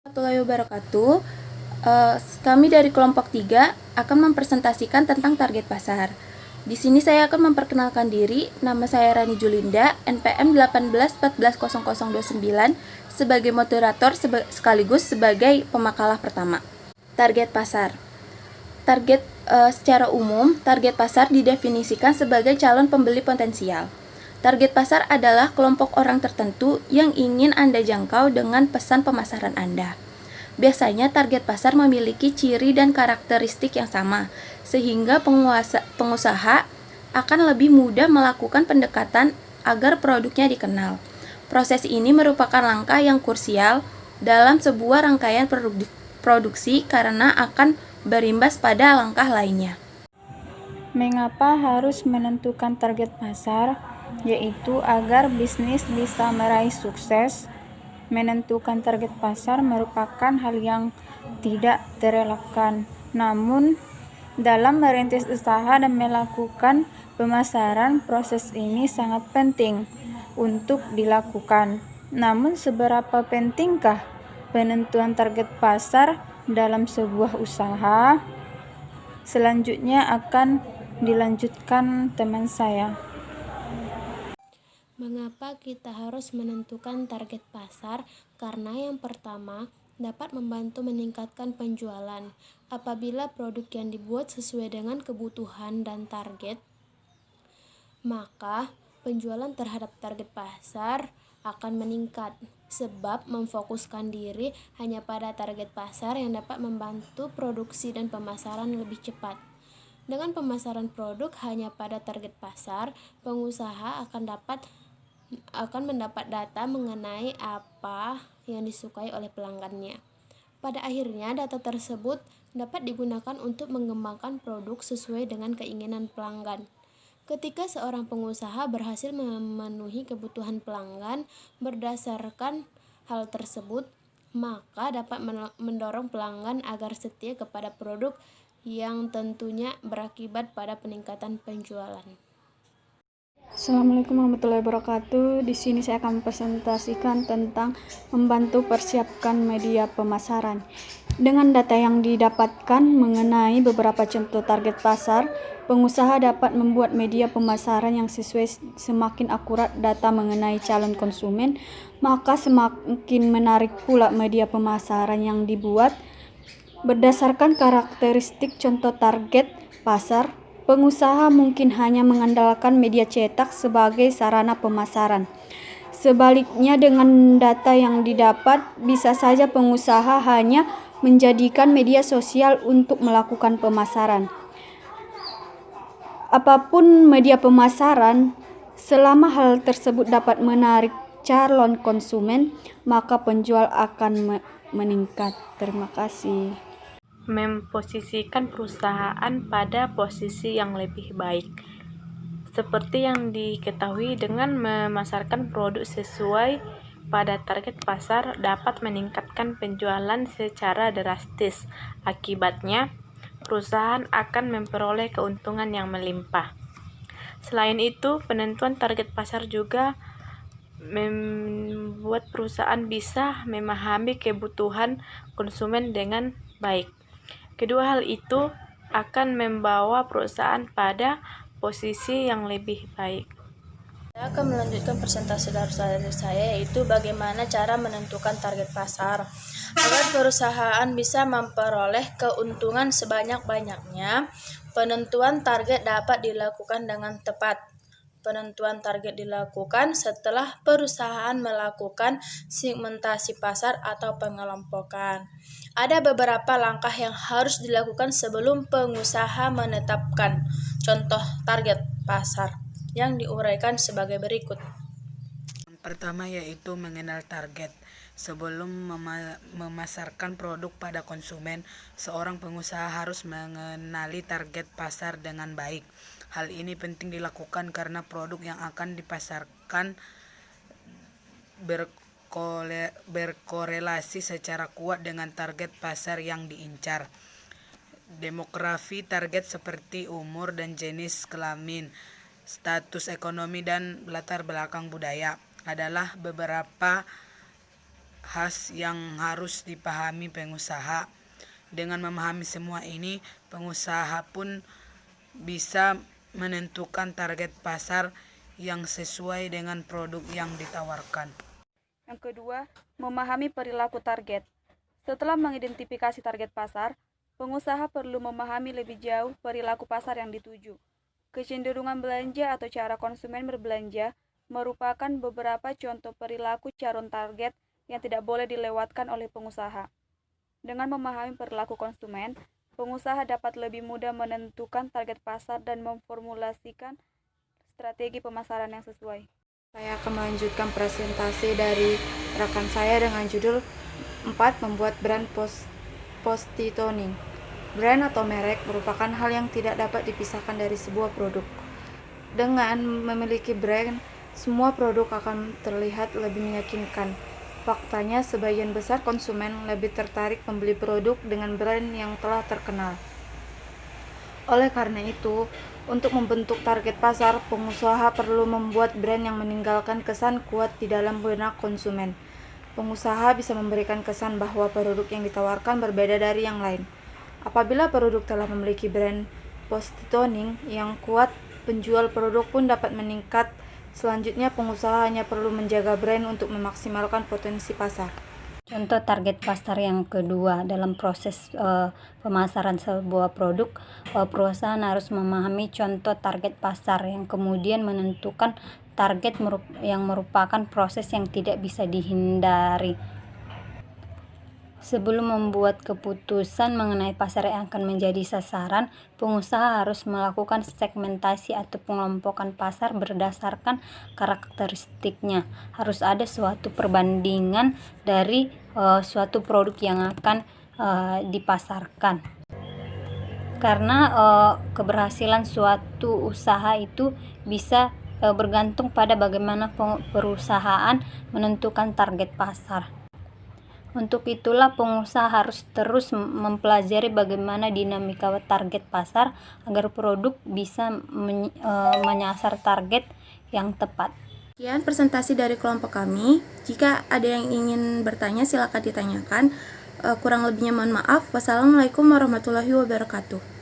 Warahmatullahi wabarakatuh. Kami dari kelompok 3 akan mempresentasikan tentang target pasar. Di sini saya akan memperkenalkan diri. Nama saya Rani Julinda, NPM 18140029 sebagai moderator sekaligus sebagai pemakalah pertama. Target pasar. Secara umum, target pasar didefinisikan sebagai calon pembeli potensial. Target pasar adalah kelompok orang tertentu yang ingin Anda jangkau dengan pesan pemasaran Anda. Biasanya target pasar memiliki ciri dan karakteristik yang sama, sehingga pengusaha akan lebih mudah melakukan pendekatan agar produknya dikenal. Proses ini merupakan langkah yang krusial dalam sebuah rangkaian produksi karena akan berimbas pada langkah lainnya. Mengapa harus menentukan target pasar? Yaitu agar bisnis bisa meraih sukses. Menentukan target pasar merupakan hal yang tidak terelakkan. Namun, dalam merintis usaha dan melakukan pemasaran, proses ini sangat penting untuk dilakukan. Namun, seberapa pentingkah penentuan target pasar dalam sebuah usaha? Selanjutnya akan dilanjutkan teman saya. Mengapa kita harus menentukan target pasar? Karena yang pertama, dapat membantu meningkatkan penjualan. Apabila produk yang dibuat sesuai dengan kebutuhan dan target, maka penjualan terhadap target pasar akan meningkat, sebab memfokuskan diri hanya pada target pasar yang dapat membantu produksi dan pemasaran lebih cepat. Dengan pemasaran produk hanya pada target pasar, pengusaha akan mendapat data mengenai apa yang disukai oleh pelanggannya. Pada akhirnya, data tersebut dapat digunakan untuk mengembangkan produk sesuai dengan keinginan pelanggan. Ketika seorang pengusaha berhasil memenuhi kebutuhan pelanggan berdasarkan hal tersebut, maka dapat mendorong pelanggan agar setia kepada produk yang tentunya berakibat pada peningkatan penjualan. Assalamualaikum warahmatullahi wabarakatuh. Di sini saya akan presentasikan tentang membantu persiapkan media pemasaran. Dengan data yang didapatkan mengenai beberapa contoh target pasar, pengusaha dapat membuat media pemasaran yang sesuai. Semakin akurat data mengenai calon konsumen, maka semakin menarik pula media pemasaran yang dibuat. Berdasarkan karakteristik contoh target pasar, pengusaha mungkin hanya mengandalkan media cetak sebagai sarana pemasaran. Sebaliknya, dengan data yang didapat, bisa saja pengusaha hanya menjadikan media sosial untuk melakukan pemasaran. Apapun media pemasaran, selama hal tersebut dapat menarik calon konsumen, maka penjual akan meningkat. Terima kasih. Memposisikan perusahaan pada posisi yang lebih baik. Seperti yang diketahui, dengan memasarkan produk sesuai pada target pasar dapat meningkatkan penjualan secara drastis. Akibatnya, perusahaan akan memperoleh keuntungan yang melimpah. Selain itu, penentuan target pasar juga membuat perusahaan bisa memahami kebutuhan konsumen dengan baik. Kedua hal itu akan membawa perusahaan pada posisi yang lebih baik. Saya akan melanjutkan presentasi dari saya, yaitu bagaimana cara menentukan target pasar. Agar perusahaan bisa memperoleh keuntungan sebanyak-banyaknya, penentuan target dapat dilakukan dengan tepat. Penentuan target dilakukan setelah perusahaan melakukan segmentasi pasar atau pengelompokan. Ada beberapa langkah yang harus dilakukan sebelum pengusaha menetapkan contoh target pasar yang diuraikan sebagai berikut. Yang pertama yaitu mengenal target. Sebelum memasarkan produk pada konsumen, seorang pengusaha harus mengenali target pasar dengan baik. Hal ini penting dilakukan karena produk yang akan dipasarkan berkorelasi secara kuat dengan target pasar yang diincar. Demografi target seperti umur dan jenis kelamin, status ekonomi, dan latar belakang budaya adalah beberapa khas yang harus dipahami pengusaha. Dengan memahami semua ini, pengusaha pun bisa menentukan target pasar yang sesuai dengan produk yang ditawarkan. Yang kedua, memahami perilaku target. Setelah mengidentifikasi target pasar, pengusaha perlu memahami lebih jauh perilaku pasar yang dituju. Kecenderungan belanja atau cara konsumen berbelanja merupakan beberapa contoh perilaku calon target yang tidak boleh dilewatkan oleh pengusaha. Dengan memahami perilaku konsumen, pengusaha dapat lebih mudah menentukan target pasar dan memformulasikan strategi pemasaran yang sesuai. Saya akan melanjutkan presentasi dari rekan saya dengan judul 4. Membuat brand positioning. Brand atau merek merupakan hal yang tidak dapat dipisahkan dari sebuah produk. Dengan memiliki brand, semua produk akan terlihat lebih meyakinkan. Faktanya, sebagian besar konsumen lebih tertarik membeli produk dengan brand yang telah terkenal. Oleh karena itu, untuk membentuk target pasar, pengusaha perlu membuat brand yang meninggalkan kesan kuat di dalam benak konsumen. Pengusaha bisa memberikan kesan bahwa produk yang ditawarkan berbeda dari yang lain. Apabila produk telah memiliki brand positioning yang kuat, penjual produk pun dapat meningkat. Selanjutnya, pengusaha hanya perlu menjaga brand untuk memaksimalkan potensi pasar. Contoh target pasar yang kedua dalam proses pemasaran sebuah produk, perusahaan harus memahami contoh target pasar yang kemudian menentukan target yang merupakan proses yang tidak bisa dihindari. Sebelum membuat keputusan mengenai pasar yang akan menjadi sasaran, pengusaha harus melakukan segmentasi atau pengelompokan pasar berdasarkan karakteristiknya. Harus ada suatu perbandingan dari suatu produk yang akan dipasarkan. Karena keberhasilan suatu usaha itu bisa bergantung pada bagaimana perusahaan menentukan target pasar. Untuk itulah pengusaha harus terus mempelajari bagaimana dinamika target pasar agar produk bisa menyasar target yang tepat. Sekian presentasi dari kelompok kami. Jika ada yang ingin bertanya, silakan ditanyakan. Kurang lebihnya mohon maaf. Wassalamualaikum warahmatullahi wabarakatuh.